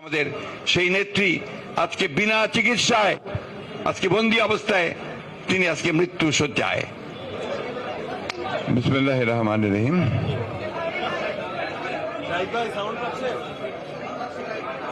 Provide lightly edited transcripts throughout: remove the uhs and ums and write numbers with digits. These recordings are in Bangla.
আমাদের সেই নেত্রী আজকে বিনা চিকিৎসায় আজকে বন্দী অবস্থায় তিনি আজকে মৃত্যু শয্যায়। বিসমিল্লাহির রহমানির রহিম।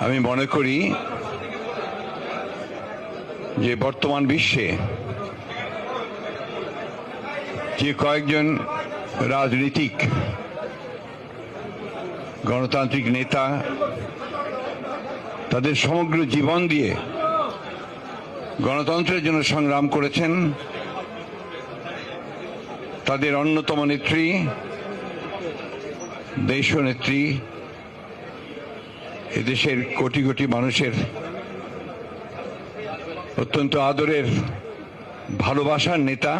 আমি মনে করি যে বর্তমান বিশ্বে যে কয়েকজন রাজনীতিক গণতান্ত্রিক নেতা তাদের সমগ্র জীবন দিয়ে গণতন্ত্রের জন্য সংগ্রাম করেছেন, তাদের অন্যতম নেত্রী দেশনেত্রী এদেশের কোটি কোটি মানুষের অত্যন্ত আদরের ভালোবাসার নেতা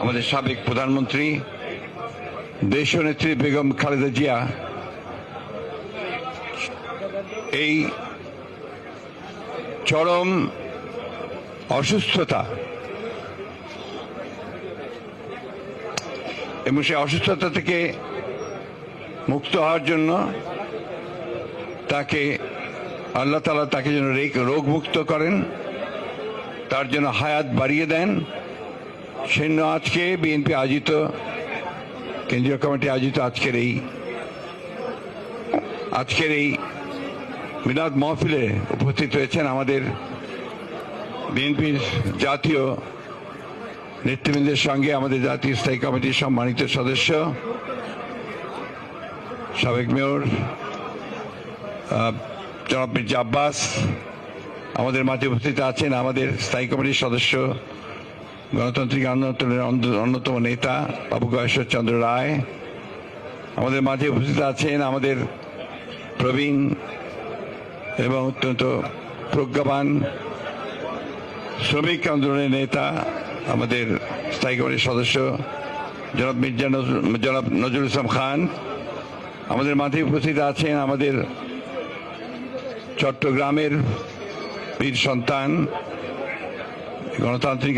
আমাদের সাবেক প্রধানমন্ত্রী দেশনেত্রী বেগম খালেদা জিয়া এই চরম অসুস্থতা এবং সেই অসুস্থতা থেকে মুক্ত হওয়ার জন্য তাকে আল্লাহ তাআলা তাকে যেন রোগ মুক্ত করেন, তার জন্য হায়াত বাড়িয়ে দেন। সেজন্য আজকে বিএনপি আয়োজিত কেন্দ্রীয় কমিটি আয়োজিত আজকের এই মিলাদ মাহফিলে উপস্থিত হয়েছেন আমাদের বিএনপির জাতীয় নেতৃবৃন্দের সঙ্গে আমাদের জাতীয় স্থায়ী কমিটির সম্মানিত সদস্য সাবেক মেয়র জনাব মির্জা আব্বাস, আমাদের মাঝে উপস্থিত আছেন আমাদের স্থায়ী কমিটির সদস্য গণতান্ত্রিক আন্দোলনের অন্যতম নেতা বাবু গয়েশ্বর চন্দ্র রায়, আমাদের মাঝে উপস্থিত আছেন আমাদের প্রবীণ এবং অত্যন্ত প্রজ্ঞাবান শ্রমিক আন্দোলনের নেতা আমাদের স্থায়ী কমিটির সদস্য জনাব নজরুল ইসলাম খান, আমাদের মাঝে উপস্থিত আছেন আমাদের চট্টগ্রামের বীর সন্তান গণতান্ত্রিক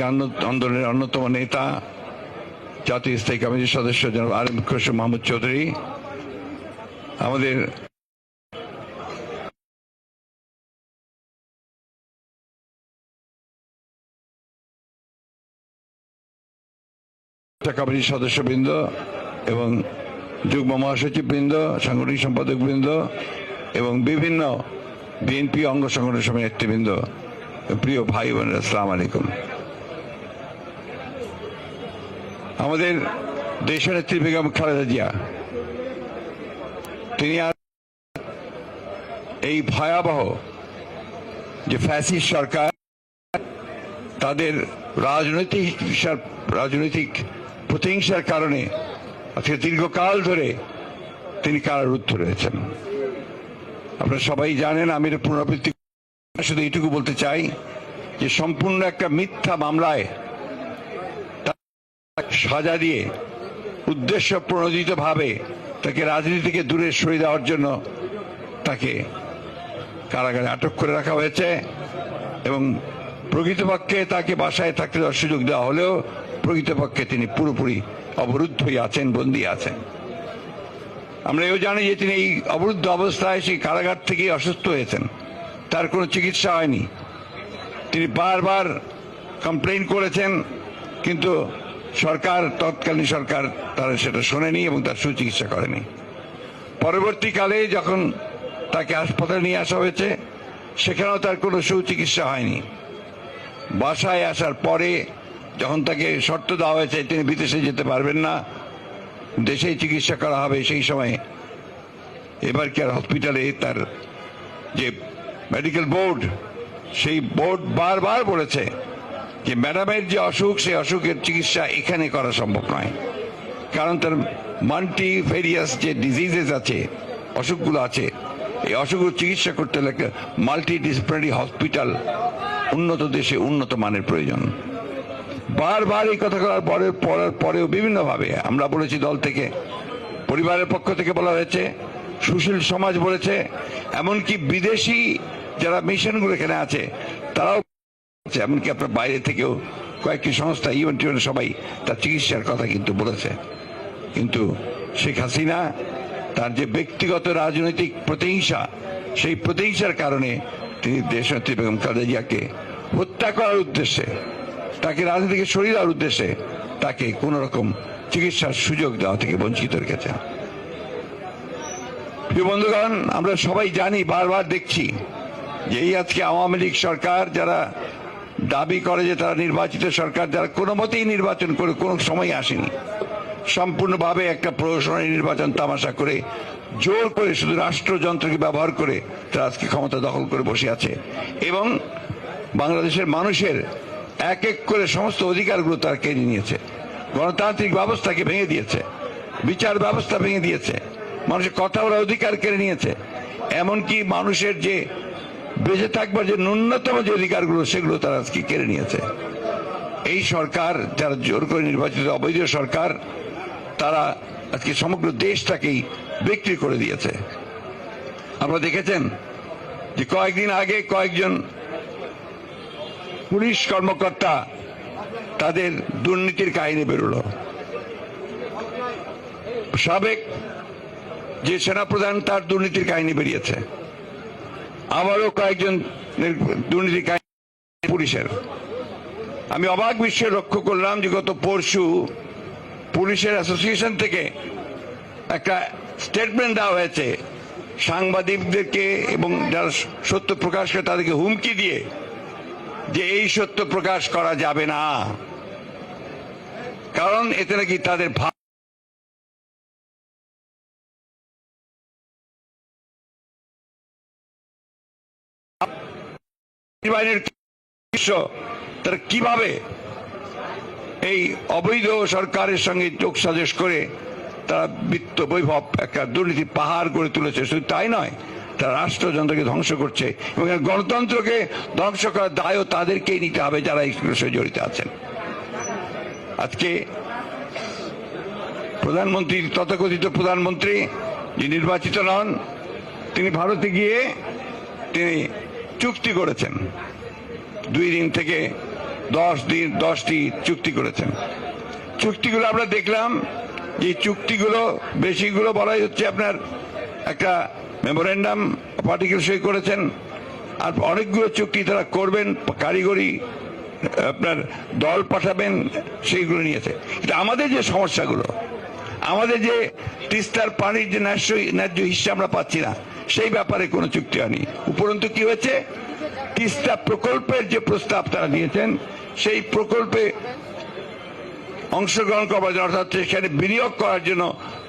আন্দোলনের অন্যতম নেতা জাতীয় স্থায়ী কমিটির সদস্য জনাব আরিফ খসরু মাহমুদ চৌধুরী, আমাদের কমিটির সদস্যবৃন্দ এবং যুগ্ম মহাসচিববৃন্দ, সাংগঠনিক সম্পাদকবৃন্দ এবং বিভিন্ন বিএনপি অঙ্গ সংগঠন সমিতির নেতৃবৃন্দ, প্রিয় ভাই বোনেরা, আসসালামু আলাইকুম। আমাদের দেশনেত্রী বেগম খালেদা জিয়া তিনি এই ভয়াবহ যে ফ্যাসিস্ট সরকার তাদের রাজনৈতিক প্রতিহিংসার কারণে আজকে দীর্ঘকাল ধরে তিনি কারারুদ্ধ রয়েছেন। আপনারা সবাই জানেন, আমি পুনরাবৃত্তি শুধু এইটুকু বলতে চাই যে সম্পূর্ণ একটা মিথ্যা মামলায় সাজা দিয়ে উদ্দেশ্য প্রণোদিত ভাবে তাকে রাজনীতি থেকে দূরে সরিয়ে দেওয়ার জন্য তাকে কারাগারে আটক করে রাখা হয়েছে এবং প্রকৃতপক্ষে তাকে বাসায় থাকতে দেওয়ার সুযোগ দেওয়া হলেও প্রকৃতপক্ষে তিনি পুরোপুরি অবরুদ্ধ হয়ে আছেন, বন্দী আছেন। আমরা এও জানি যে তিনি এই অবরুদ্ধ অবস্থায় সেই কারাগার থেকে অসুস্থ হয়েছেন, তার কোনো চিকিৎসা হয়নি। তিনি বারবার কমপ্লেইন করেছেন, কিন্তু তৎকালীন সরকার তারা সেটা শোনেনি এবং তার সুচিকিৎসা করেনি। পরবর্তীকালে যখন তাকে হাসপাতালে নিয়ে আসা হয়েছে সেখানেও তার কোনো সুচিকিৎসা হয়নি। বাসায় আসার পরে যখন তাকে শর্ত দেওয়া হয়েছে তিনি বিদেশে যেতে পারবেন না, দেশেই চিকিৎসা করা হবে, সেই সময় এবার কেয়ার হসপিটালে তার যে মেডিকেল বোর্ড, সেই বোর্ড বারবার বলেছে যে ম্যাডামের যে অসুখ সেই অসুখের চিকিৎসা এখানে করা সম্ভব নয়, কারণ তার মাল্টিভেরিয়াস যে ডিজিজেস আছে, অসুখগুলো আছে, এই অসুখগুলো চিকিৎসা করতে হলে মাল্টিডিসিপ্লিনারি হসপিটাল উন্নত দেশে উন্নত মানের প্রয়োজন। বারবার এই কথা বলার পরেও বিভিন্নভাবে আমরা বলেছি, দল থেকে, পরিবারের পক্ষ থেকে বলা হয়েছে, সুশীল সমাজ বলেছে, এমনকি বিদেশি যারা মিশনগুলো এখানে আছে তারাও, এমনকি আপনার বাইরে থেকেও কয়েকটি সংস্থা ইভেন্ট সবাই তার চিকিৎসার কথা কিন্তু বলেছে। কিন্তু শেখ হাসিনা তার যে ব্যক্তিগত রাজনৈতিক প্রতিহিংসা সেই প্রতিহিংসার কারণে তিনি দেশনেত্রী বেগম খালেদা জিয়াকে হত্যা করার উদ্দেশ্যে, তাকে রাজনীতি থেকে সরিয়ে দেওয়ার উদ্দেশ্যে তাকে কোন রকম চিকিৎসার সুযোগ দেওয়া থেকে বঞ্চিত রেখেছেন। প্রিয় বন্ধুগণ, আমরা সবাই জানি, বারবার দেখছি যে এই আজকে আওয়ামী লীগ সরকার যারা দাবি করে যে তারা নির্বাচিত সরকার, যারা কোনো মতেই নির্বাচন করে কোনো সময় আসেনি, সম্পূর্ণভাবে একটা প্রহসনী নির্বাচন তামাশা করে জোর করে শুধু রাষ্ট্রযন্ত্রকে ব্যবহার করে তারা আজকে ক্ষমতা দখল করে বসে আছে এবং বাংলাদেশের মানুষের এক এক করে সমস্ত অধিকারগুলো তারা কেড়ে নিয়েছে, গণতান্ত্রিক ব্যবস্থাকে ভেঙে দিয়েছে, বিচার ব্যবস্থা ভেঙে দিয়েছে, মানুষের কথা বলার অধিকার কেড়ে নিয়েছে, এমনকি মানুষের যে বেঁচে থাকবার যে ন্যূনতম যে অধিকারগুলো সেগুলো তারা আজকে কেড়ে নিয়েছে। এই সরকার যারা জোর করে নির্বাচিত অবৈধ সরকার, তারা আজকে সমগ্র দেশটাকেই বিক্রি করে দিয়েছে। আপনারা দেখেছেন যে কয়েকদিন আগে কয়েকজন পুলিশ কর্মকর্তা তাদের দুর্নীতির কাহিনী বেরোলো। সাবেক যে সেনাপ্রধান তার দুর্নীতির কাহিনী বেরিয়েছে, আবারও কয়েকজন দুর্নীতির কাহিনী পুলিশের। আমি অবাক বিশ্বে লক্ষ্য করলাম যে গত পরশু পুলিশের অ্যাসোসিয়েশন থেকে একটা স্টেটমেন্ট দেওয়া হয়েছে সাংবাদিকদেরকে এবং যারা সত্য প্রকাশ করে তাদেরকে হুমকি দিয়ে যে এই সত্য প্রকাশ করা যাবে না, কারণ এতে নাকি তাদের তারা কিভাবে এই অবৈধ সরকারের সঙ্গে যোগ সাজস করে তারা বিত্ত বৈভব একটা দুর্নীতি পাহাড় গড়ে তুলেছে। শুধু তাই নয়, তারা রাষ্ট্রযন্ত্রকে ধ্বংস করছে এবং গণতন্ত্রকে ধ্বংস করার দায়ও তাদেরকেই নিতে হবে যারা এই বিষয়ে জড়িত আছেন। আজকে প্রধানমন্ত্রী, তথাকথিত প্রধানমন্ত্রী যে নির্বাচিত নন, তিনি ভারতে গিয়ে তিনি চুক্তি করেছেন, 2 দিন থেকে 10টি চুক্তি করেছেন। চুক্তিগুলো আমরা দেখলাম, যে চুক্তিগুলো বেশিগুলো বলাই হচ্ছে আপনার একটা মেমোরেন্ডাম পার্টিকেল সই করেছেন, আর অনেকগুলো চুক্তি তারা করবেন, কারিগরি আপনার দল পাঠাবেন, সেইগুলো নিয়েছে। কিন্তু আমাদের যে সমস্যাগুলো, আমাদের যে তিস্তার পানির যে ন্যায্য হিস্সা আমরা পাচ্ছি না, সেই ব্যাপারে কোনো চুক্তি হয়নি। উপরন্তু কি হয়েছে, তিস্তা প্রকল্পের যে প্রস্তাব তারা দিয়েছেন, সেই প্রকল্পে অংশগ্রহণ করার জন্য, অর্থাৎ সেখানে বিনিয়োগ করার জন্য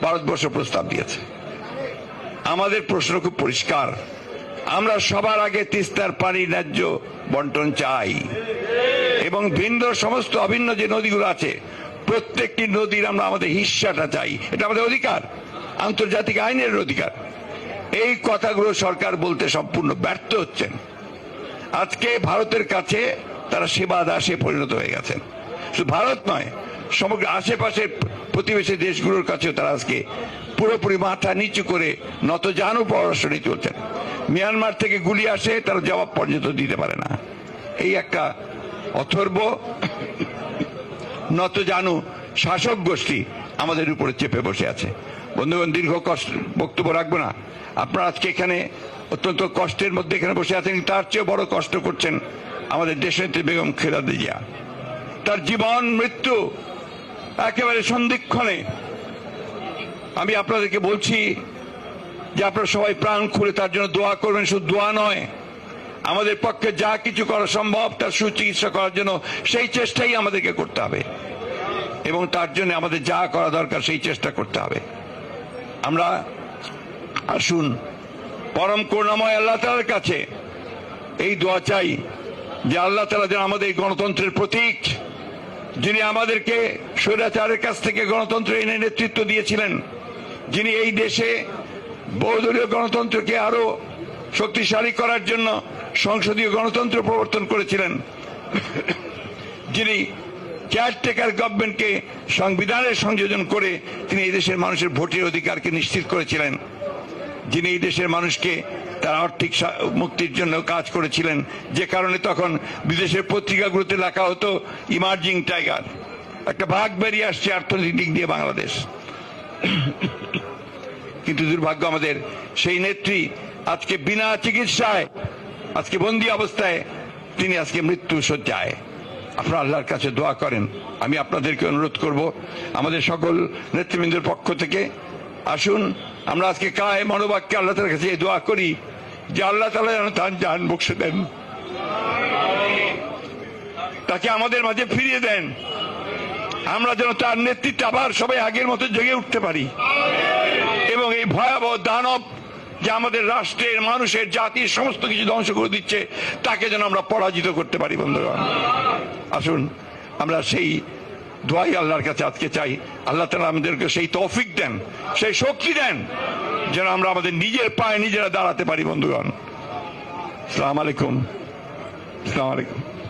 ভারতবর্ষ প্রস্তাব দিয়েছে। আমাদের প্রশ্ন খুব পরিষ্কার, আমরা সবার আগে তিস্তার পানি ন্যায্য বন্টন চাই এবং ভিন্ন সমস্ত অভিন্ন যে নদীগুলো আছে প্রত্যেকটি নদীর আমরা আমাদের হিস্সাটা চাই, এটা আমাদের অধিকার, আন্তর্জাতিক আইনের অধিকার। এই কথাগুলো সরকার বলতে সম্পূর্ণ ব্যর্থ হচ্ছেন। আজকে ভারতের কাছে তারা সেবা দাসে পরিণত হয়ে গেছেন। শুধু ভারত নয়, সমগ্র আশেপাশের প্রতিবেশী দেশগুলোর কাছেও তারা আজকে পুরোপুরি মাথা নিচু করে নতজানু পররাষ্ট্র নীতি চলছেন। মিয়ানমার থেকে গুলি আসে, তারা জবাব পর্যন্ত দিতে পারে না। এই একটা অথর্ব নতজানু শাসক গোষ্ঠী আমাদের উপরে চেপে বসে আছে। বন্ধুগণ, দীর্ঘ বক্তব্য রাখবো না। আপনারা আজকে এখানে অত্যন্ত কষ্টের মধ্যে এখানে বসে আছেন, তার চেয়ে বড় কষ্ট করছেন আমাদের দেশনেত্রী বেগম খালেদা জিয়া। তার জীবন মৃত্যু একেবারে সন্ধিক্ষণে। আমি আপনাদেরকে বলছি যে আপনারা সবাই প্রাণ খুলে তার জন্য দোয়া করবেন। শুধু দোয়া নয়, আমাদের পক্ষে যা কিছু করা সম্ভব তার সুচিকিৎসা করার জন্য সেই চেষ্টাই আমাদেরকে করতে হবে এবং তার জন্য আমাদের যা করা দরকার সেই চেষ্টা করতে হবে। আমরা আসুন পরম করুণাময় আল্লাহ তাআলার কাছে এই দোয়া চাই যে আল্লাহ তাআলা যেন আমাদের গণতন্ত্রের প্রতীক, যিনি আমাদেরকে স্বৈরাচারের কাছ থেকে গণতন্ত্র এনে নেতৃত্ব দিয়েছিলেন, যিনি এই দেশে বহুদলীয় গণতন্ত্রকে আরো শক্তিশালী করার জন্য সংসদীয় গণতন্ত্র প্রবর্তন করেছিলেন, যিনি কেয়ারটেকার গভর্নমেন্টকে সংবিধানের সংযোজন করে তিনি এই দেশের মানুষের ভোটের অধিকারকে নিশ্চিত করেছিলেন, যিনি এই দেশের মানুষকে তার আর্থিক মুক্তির জন্য কাজ করেছিলেন, যে কারণে তখন বিদেশের পত্রিকাগুলোতে লেখা হতো ইমার্জিং টাইগার। একটা ভাগ বেরিয়ে আসছে অর্থনৈতিক দিক দিয়ে বাংলাদেশ। কিন্তু দুর্ভাগ্য, আমাদের সেই নেত্রী আজকে বিনা চিকিৎসায় আজকে বন্দী অবস্থায় তিনি আজকে মৃত্যু শয্যায়। আপনারা আল্লাহর কাছে দোয়া করেন। আমি আপনাদেরকে অনুরোধ করব আমাদের সকল নেতৃবৃন্দের পক্ষ থেকে, আসুন আমরা আজকে কায় মনোবাক্যে আল্লাহ তাআলার কাছে এই দোয়া করি যে আল্লাহ তাআলা যেন তার জান বকশে দেন, তাকে আমাদের মাঝে ফিরিয়ে দেন, আমরা যেন তার নেতৃত্বে আবার সবাই আগের মতো জেগে উঠতে পারি এবং এই ভয়াবহ দানব যে আমাদের রাষ্ট্রের, মানুষের, জাতির সমস্ত কিছু ধ্বংস করে দিচ্ছে তাকে যেন আমরা পরাজিত করতে পারি। বন্ধুগণ, আসুন আমরা সেই দোয়াই আল্লাহর কাছে আজকে চাই। আল্লাহ তাআলা আমাদেরকে সেই তৌফিক দেন, সেই শক্তি দেন যেন আমরা আমাদের নিজের পায়ে নিজেরা দাঁড়াতে পারি। বন্ধুগণ, আসসালামু আলাইকুম। আসসালামু আলাইকুম।